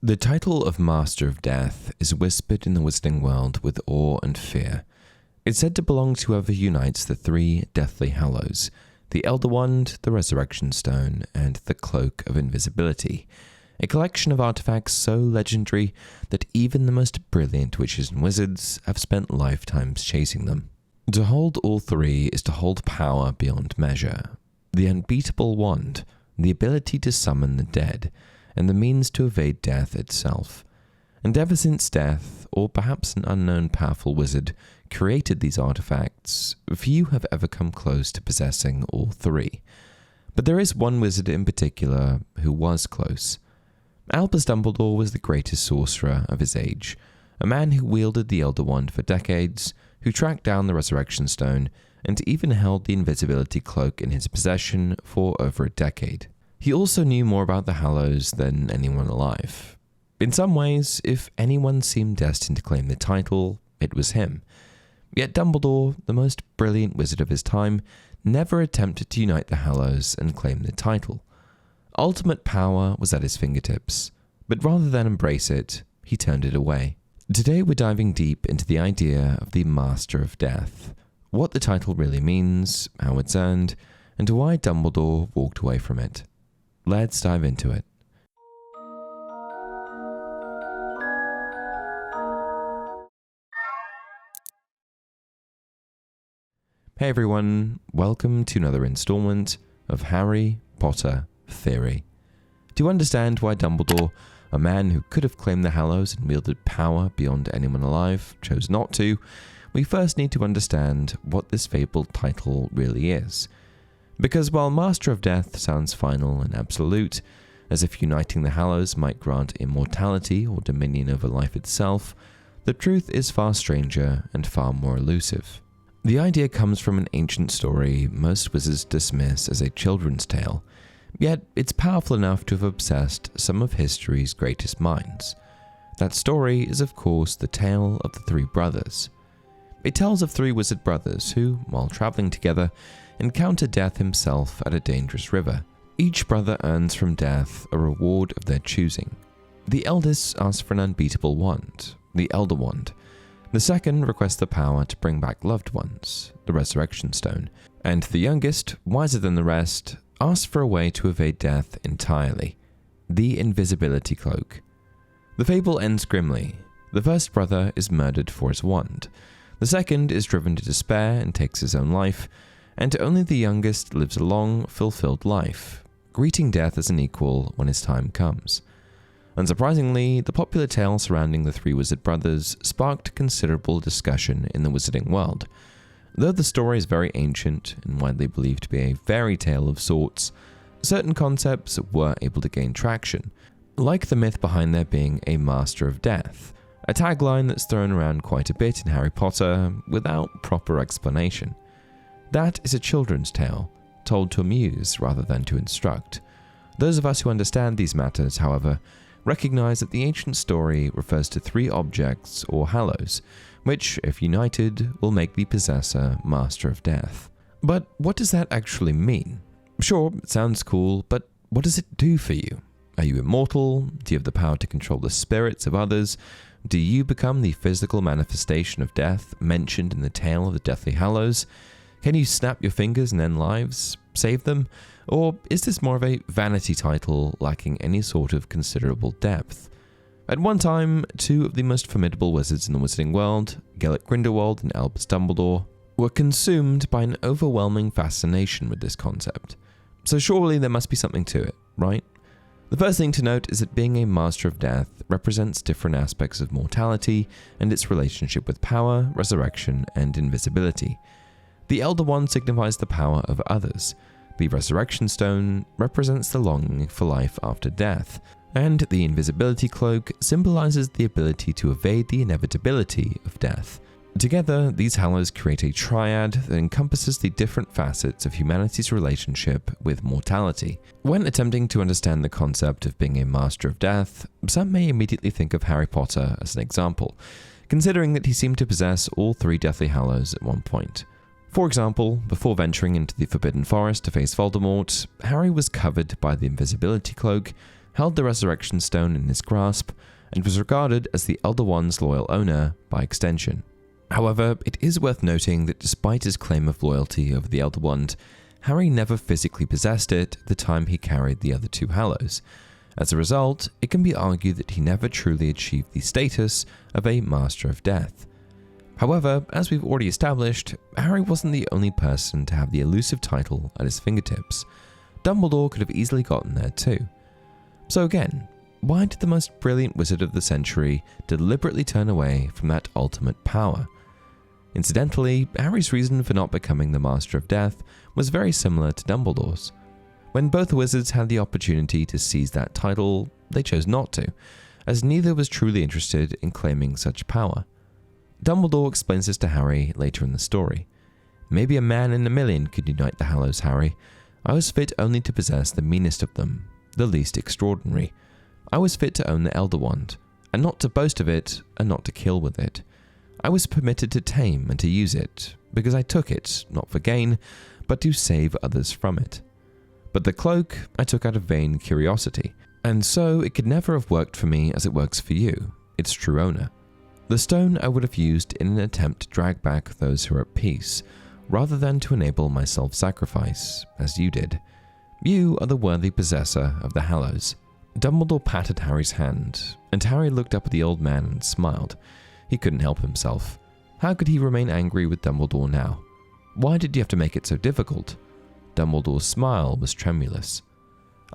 The title of Master of Death is whispered in the wizarding world with awe and fear. It's said to belong to whoever unites the three Deathly Hallows, the Elder Wand, the Resurrection Stone, and the Cloak of Invisibility, a collection of artifacts so legendary that even the most brilliant witches and wizards have spent lifetimes chasing them. To hold all three is to hold power beyond measure. The unbeatable wand, the ability to summon the dead, and the means to evade death itself. And ever since death, or perhaps an unknown powerful wizard, created these artifacts, few have ever come close to possessing all three. But there is one wizard in particular who was close. Albus Dumbledore was the greatest sorcerer of his age, a man who wielded the Elder Wand for decades, who tracked down the Resurrection Stone, and even held the Invisibility Cloak in his possession for over a decade. He also knew more about the Hallows than anyone alive. In some ways, if anyone seemed destined to claim the title, it was him. Yet Dumbledore, the most brilliant wizard of his time, never attempted to unite the Hallows and claim the title. Ultimate power was at his fingertips, but rather than embrace it, he turned it away. Today we're diving deep into the idea of the Master of Death, what the title really means, how it's earned, and why Dumbledore walked away from it. Let's dive into it. Hey everyone, welcome to another installment of Harry Potter Theory. To understand why Dumbledore, a man who could have claimed the Hallows and wielded power beyond anyone alive, chose not to, we first need to understand what this fabled title really is. Because while Master of Death sounds final and absolute, as if uniting the Hallows might grant immortality or dominion over life itself, the truth is far stranger and far more elusive. The idea comes from an ancient story most wizards dismiss as a children's tale, yet it's powerful enough to have obsessed some of history's greatest minds. That story is of course the tale of the three brothers. It tells of three wizard brothers who, while traveling together, encounter death himself at a dangerous river. Each brother earns from death a reward of their choosing. The eldest asks for an unbeatable wand, the Elder Wand. The second requests the power to bring back loved ones, the Resurrection Stone. And the youngest, wiser than the rest, asks for a way to evade death entirely, the Invisibility Cloak. The fable ends grimly. The first brother is murdered for his wand. The second is driven to despair and takes his own life, and only the youngest lives a long, fulfilled life, greeting death as an equal when his time comes. Unsurprisingly, the popular tale surrounding the three wizard brothers sparked considerable discussion in the wizarding world. Though the story is very ancient and widely believed to be a fairy tale of sorts, certain concepts were able to gain traction, like the myth behind there being a Master of Death, a tagline that's thrown around quite a bit in Harry Potter without proper explanation. That is a children's tale, told to amuse rather than to instruct. Those of us who understand these matters, however, recognize that the ancient story refers to three objects or hallows, which, if united, will make the possessor Master of Death. But what does that actually mean? Sure, it sounds cool, but what does it do for you? Are you immortal? Do you have the power to control the spirits of others? Do you become the physical manifestation of death mentioned in the tale of the Deathly Hallows? Can you snap your fingers and end lives, save them? Or is this more of a vanity title lacking any sort of considerable depth? At one time, two of the most formidable wizards in the wizarding world, Gellert Grindelwald and Albus Dumbledore, were consumed by an overwhelming fascination with this concept. So surely there must be something to it, right? The first thing to note is that being a Master of Death represents different aspects of mortality and its relationship with power, resurrection, and invisibility. The Elder Wand signifies the power of others. The Resurrection Stone represents the longing for life after death, and the Invisibility Cloak symbolizes the ability to evade the inevitability of death. Together, these hallows create a triad that encompasses the different facets of humanity's relationship with mortality. When attempting to understand the concept of being a Master of Death, some may immediately think of Harry Potter as an example, considering that he seemed to possess all three Deathly Hallows at one point. For example, before venturing into the Forbidden Forest to face Voldemort, Harry was covered by the Invisibility Cloak, held the Resurrection Stone in his grasp, and was regarded as the Elder One's loyal owner by extension. However, it is worth noting that despite his claim of loyalty over the Elder Wand, Harry never physically possessed it the time he carried the other two Hallows. As a result, it can be argued that he never truly achieved the status of a Master of Death. However, as we've already established, Harry wasn't the only person to have the elusive title at his fingertips. Dumbledore could have easily gotten there too. So again, why did the most brilliant wizard of the century deliberately turn away from that ultimate power? Incidentally, Harry's reason for not becoming the Master of Death was very similar to Dumbledore's. When both wizards had the opportunity to seize that title, they chose not to, as neither was truly interested in claiming such power. Dumbledore explains this to Harry later in the story. "Maybe a man in a million could unite the Hallows, Harry. I was fit only to possess the meanest of them, the least extraordinary. I was fit to own the Elder Wand, and not to boast of it, and not to kill with it. I was permitted to tame and to use it, because I took it, not for gain, but to save others from it. But the cloak I took out of vain curiosity, and so it could never have worked for me as it works for you, its true owner. The stone I would have used in an attempt to drag back those who are at peace, rather than to enable my self-sacrifice, as you did. You are the worthy possessor of the Hallows." Dumbledore patted Harry's hand, and Harry looked up at the old man and smiled. He couldn't help himself. How could he remain angry with Dumbledore now? Why did you have to make it so difficult? Dumbledore's smile was tremulous.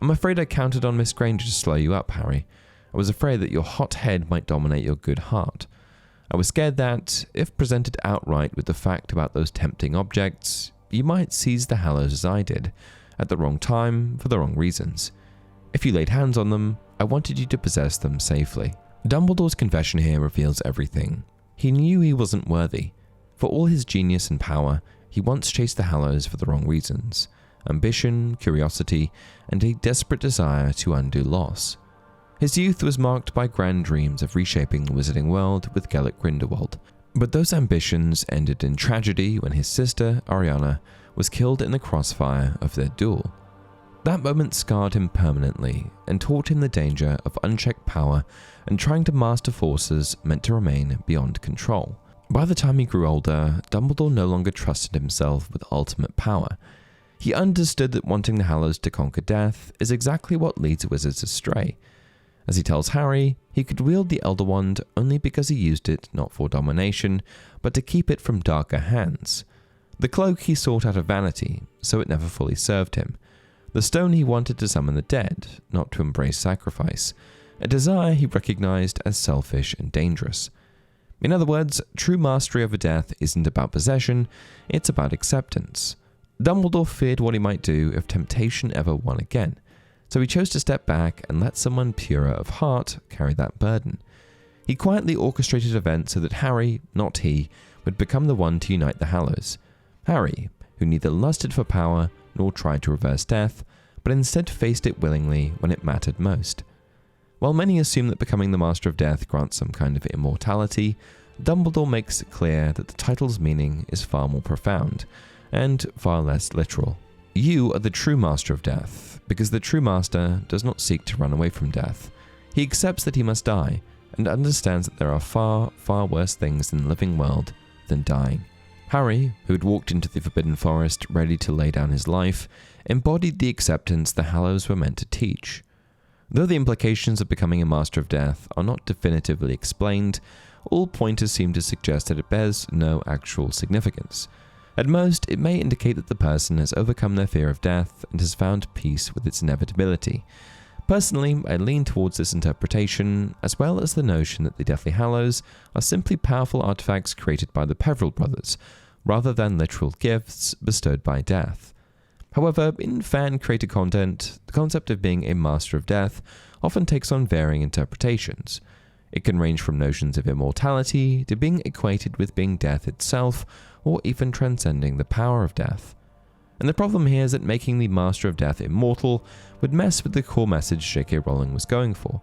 "I'm afraid I counted on Miss Granger to slow you up, Harry. I was afraid that your hot head might dominate your good heart. I was scared that, if presented outright with the fact about those tempting objects, you might seize the Hallows as I did, at the wrong time, for the wrong reasons. If you laid hands on them, I wanted you to possess them safely." Dumbledore's confession here reveals everything. He knew he wasn't worthy. For all his genius and power, he once chased the Hallows for the wrong reasons: ambition, curiosity, and a desperate desire to undo loss. His youth was marked by grand dreams of reshaping the wizarding world with Gellert Grindelwald, but those ambitions ended in tragedy when his sister, Ariana, was killed in the crossfire of their duel. That moment scarred him permanently and taught him the danger of unchecked power and trying to master forces meant to remain beyond control. By the time he grew older, Dumbledore no longer trusted himself with ultimate power. He understood that wanting the Hallows to conquer death is exactly what leads wizards astray. As he tells Harry, he could wield the Elder Wand only because he used it not for domination, but to keep it from darker hands. The cloak he sought out of vanity, so it never fully served him. The stone he wanted to summon the dead, not to embrace sacrifice, a desire he recognized as selfish and dangerous. In other words, true mastery over death isn't about possession, it's about acceptance. Dumbledore feared what he might do if temptation ever won again, so he chose to step back and let someone purer of heart carry that burden. He quietly orchestrated events so that Harry, not he, would become the one to unite the Hallows. Harry, who neither lusted for power nor tried to reverse death, but instead faced it willingly when it mattered most. While many assume that becoming the Master of Death grants some kind of immortality, Dumbledore makes it clear that the title's meaning is far more profound, and far less literal. You are the true Master of Death, because the true Master does not seek to run away from death. He accepts that he must die, and understands that there are far, far worse things in the living world than dying. Harry, who had walked into the Forbidden Forest ready to lay down his life, embodied the acceptance the Hallows were meant to teach. Though the implications of becoming a Master of Death are not definitively explained, all pointers seem to suggest that it bears no actual significance. At most, it may indicate that the person has overcome their fear of death and has found peace with its inevitability. Personally, I lean towards this interpretation, as well as the notion that the Deathly Hallows are simply powerful artifacts created by the Peveril brothers, rather than literal gifts bestowed by death. However, in fan-created content, the concept of being a Master of Death often takes on varying interpretations. It can range from notions of immortality to being equated with being death itself, or even transcending the power of death. And the problem here is that making the Master of Death immortal would mess with the core message J.K. Rowling was going for.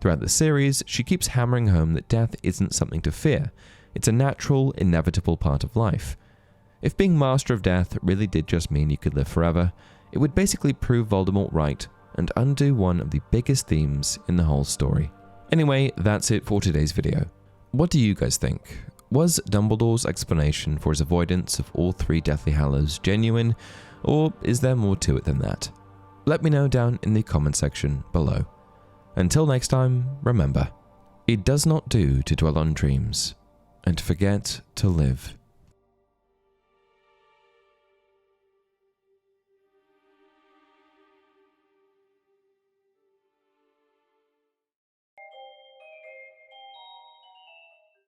Throughout the series, she keeps hammering home that death isn't something to fear, it's a natural, inevitable part of life. If being Master of Death really did just mean you could live forever, it would basically prove Voldemort right, and undo one of the biggest themes in the whole story. Anyway, that's it for today's video. What do you guys think? Was Dumbledore's explanation for his avoidance of all 3 Deathly Hallows genuine, or is there more to it than that? Let me know down in the comment section below. Until next time, remember, it does not do to dwell on dreams and forget to live